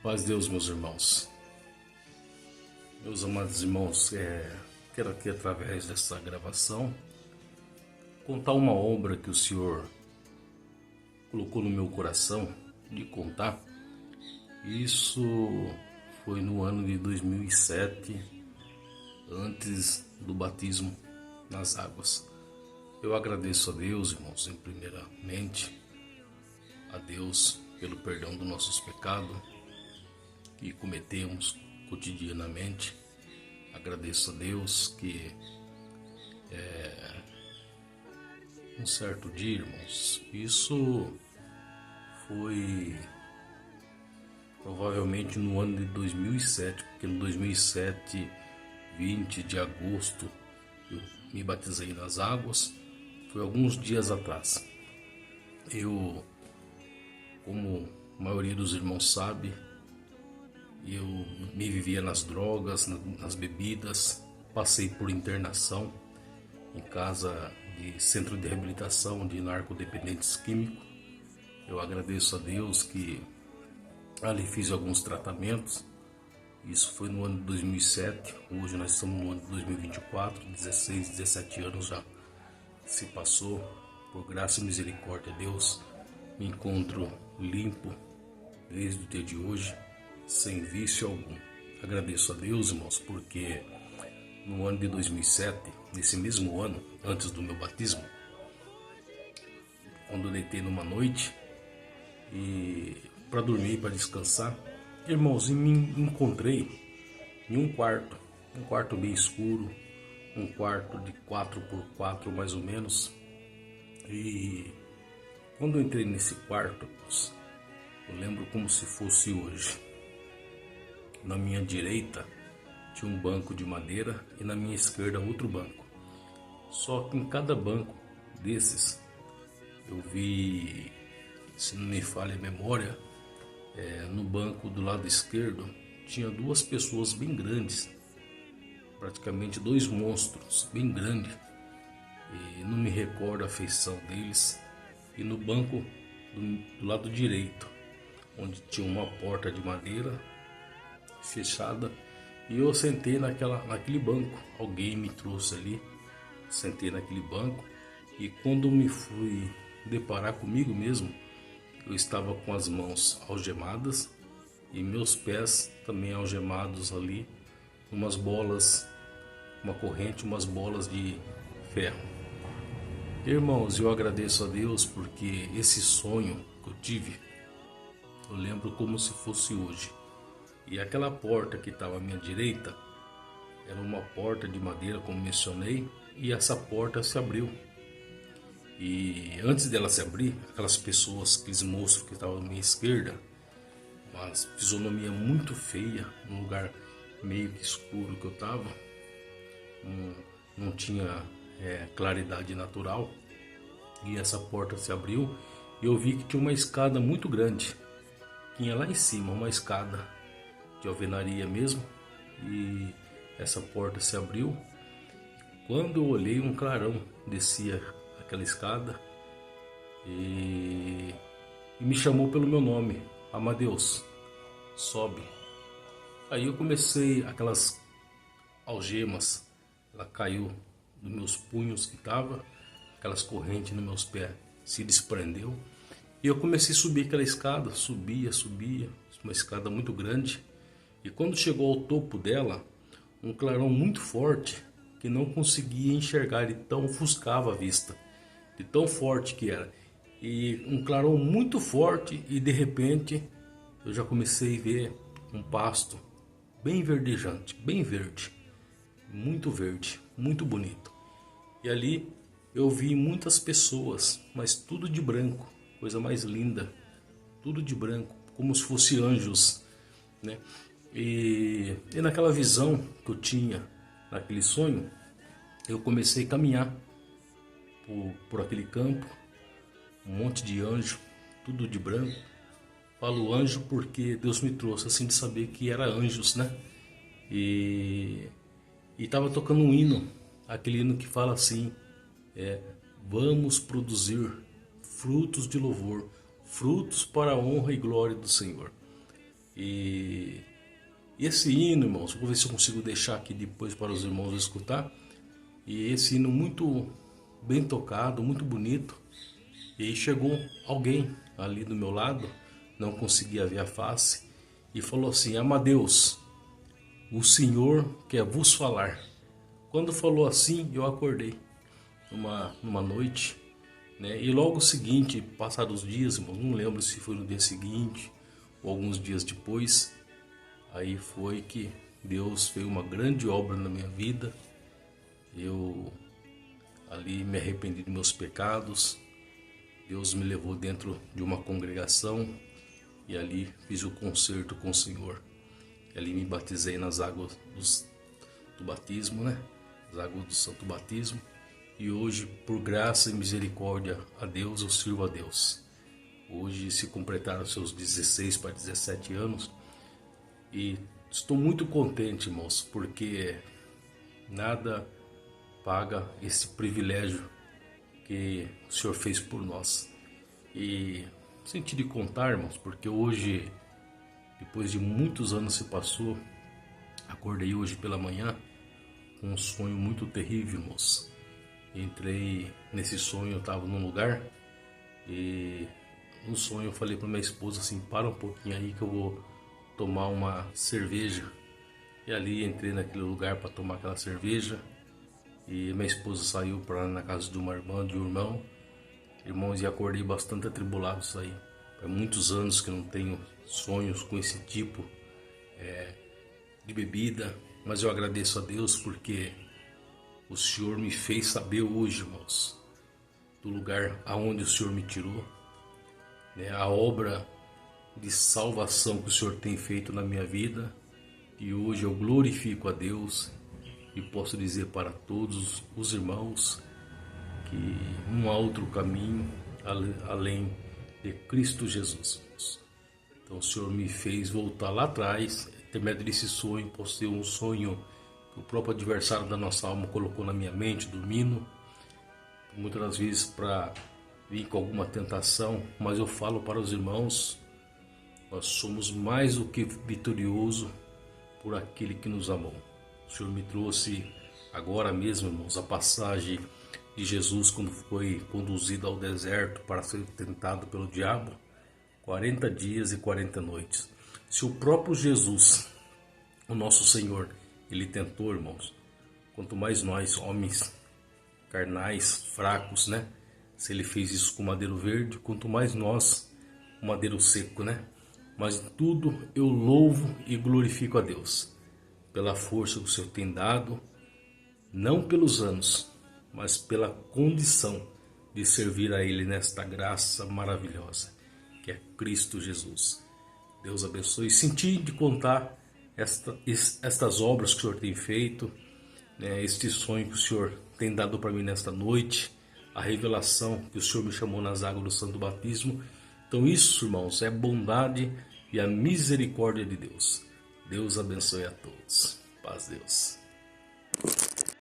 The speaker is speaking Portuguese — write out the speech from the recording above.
Paz de Deus, meus irmãos. Meus amados irmãos, quero aqui, através dessa gravação, contar uma obra que o Senhor colocou no meu coração de contar. Isso foi no ano de 2007, antes do batismo nas águas. Eu agradeço a Deus, irmãos, primeiramente, a Deus pelo perdão dos nossos pecados que cometemos cotidianamente. Agradeço a Deus que um certo dia, irmãos, isso foi provavelmente no ano de 2007, porque no 2007, 20 de agosto, eu me batizei nas águas. Foi alguns dias atrás. Eu, como a maioria dos irmãos sabe, eu me vivia nas drogas, nas bebidas, passei por internação em casa de centro de reabilitação de narcodependentes químicos. Eu agradeço a Deus que ali fiz alguns tratamentos. Isso foi no ano de 2007, hoje nós estamos no ano de 2024, 16, 17 anos já se passou. Por graça e misericórdia de Deus, me encontro limpo desde o dia de hoje, sem vício algum. Agradeço a Deus, irmãos, porque no ano de 2007, nesse mesmo ano, antes do meu batismo, quando eu deitei numa noite e para dormir, para descansar, irmãos, e me encontrei em um quarto bem escuro, um quarto de 4x4 mais ou menos. E quando eu entrei nesse quarto, irmãos, eu lembro como se fosse hoje. Na minha direita tinha um banco de madeira e na minha esquerda outro banco. Só que em cada banco desses eu vi, se não me falha a memória, no banco do lado esquerdo tinha duas pessoas bem grandes, praticamente dois monstros bem grandes, e não me recordo a feição deles. E no banco do lado direito, onde tinha uma porta de madeira fechada, e eu sentei naquele banco. Alguém me trouxe ali, sentei naquele banco, e quando me fui deparar comigo mesmo, eu estava com as mãos algemadas e meus pés também algemados ali, umas bolas, uma corrente, umas bolas de ferro. Irmãos, eu agradeço a Deus porque esse sonho que eu tive, eu lembro como se fosse hoje. E aquela porta que estava à minha direita era uma porta de madeira, como mencionei, e essa porta se abriu. E antes dela se abrir, aquelas pessoas, aqueles monstros que estavam à minha esquerda, uma fisionomia muito feia, num lugar meio que escuro que eu estava, não tinha claridade natural, e essa porta se abriu e eu vi que tinha uma escada muito grande, tinha lá em cima uma escada de alvenaria mesmo, e essa porta se abriu. Quando eu olhei, um clarão descia aquela escada e me chamou pelo meu nome: Amadeus, sobe. Aí eu comecei, aquelas algemas, ela caiu dos meus punhos que tava, aquelas correntes nos meus pés se desprendeu, e eu comecei a subir aquela escada, subia, uma escada muito grande. E quando chegou ao topo dela, um clarão muito forte que não conseguia enxergar, ele tão ofuscava a vista, de tão forte que era. E um clarão muito forte, e de repente eu já comecei a ver um pasto bem verdejante, bem verde, muito bonito. E ali eu vi muitas pessoas, mas tudo de branco, coisa mais linda, tudo de branco, como se fossem anjos, né? E naquela visão que eu tinha, naquele sonho, eu comecei a caminhar por aquele campo, um monte de anjo, tudo de branco. Falo anjo porque Deus me trouxe assim de saber que era anjos, né? E estava tocando um hino, aquele hino que fala assim: vamos produzir frutos de louvor, frutos para a honra e glória do Senhor. E esse hino, irmãos, vou ver se eu consigo deixar aqui depois para os irmãos escutar. E esse hino muito bem tocado, muito bonito. E aí chegou alguém ali do meu lado, não conseguia ver a face, e falou assim: Amadeus, o Senhor quer vos falar. Quando falou assim, eu acordei numa noite, né? E logo seguinte, passados os dias, irmão, não lembro se foi no dia seguinte ou alguns dias depois, aí foi que Deus fez uma grande obra na minha vida. Eu ali me arrependi dos meus pecados. Deus me levou dentro de uma congregação e ali fiz o concerto com o Senhor. E ali me batizei nas águas do batismo, né? As águas do santo batismo. E hoje, por graça e misericórdia a Deus, eu sirvo a Deus. Hoje se completaram seus 16 para 17 anos. E estou muito contente, irmãos, porque nada paga esse privilégio que o Senhor fez por nós. E senti de contar, irmãos, porque hoje, depois de muitos anos se passou, acordei hoje pela manhã com um sonho muito terrível, irmãos. Entrei nesse sonho, eu estava num lugar e no sonho eu falei para minha esposa assim: para um pouquinho aí que eu vou tomar uma cerveja. E ali entrei naquele lugar para tomar aquela cerveja. E minha esposa saiu para na casa de uma irmã, de um irmão. Irmãos, e acordei bastante atribulado isso aí. Há muitos anos que eu não tenho sonhos com esse tipo de bebida. Mas eu agradeço a Deus porque o Senhor me fez saber hoje, irmãos, do lugar aonde o Senhor me tirou, né? A obra de salvação que o Senhor tem feito na minha vida. E hoje eu glorifico a Deus. E posso dizer para todos os irmãos que não há outro caminho além de Cristo Jesus. Então o Senhor me fez voltar lá atrás, ter medo desse sonho, por ser um sonho que o próprio adversário da nossa alma colocou na minha mente, dormindo, muitas das vezes para vir com alguma tentação. Mas eu falo para os irmãos, nós somos mais do que vitorioso por aquele que nos amou. O Senhor me trouxe agora mesmo, irmãos, a passagem de Jesus quando foi conduzido ao deserto para ser tentado pelo diabo, 40 dias e 40 noites. Se o próprio Jesus, o nosso Senhor, ele tentou, irmãos, quanto mais nós, homens carnais, fracos, né? Se ele fez isso com madeiro verde, quanto mais nós, com madeiro seco, né? Mas em tudo eu louvo e glorifico a Deus pela força que o Senhor tem dado, não pelos anos, mas pela condição de servir a Ele nesta graça maravilhosa, que é Cristo Jesus. Deus abençoe. Senti de contar estas obras que o Senhor tem feito, né, este sonho que o Senhor tem dado para mim nesta noite, a revelação que o Senhor me chamou nas águas do santo batismo. Então isso, irmãos, é bondade e a misericórdia de Deus. Deus abençoe a todos. Paz, Deus.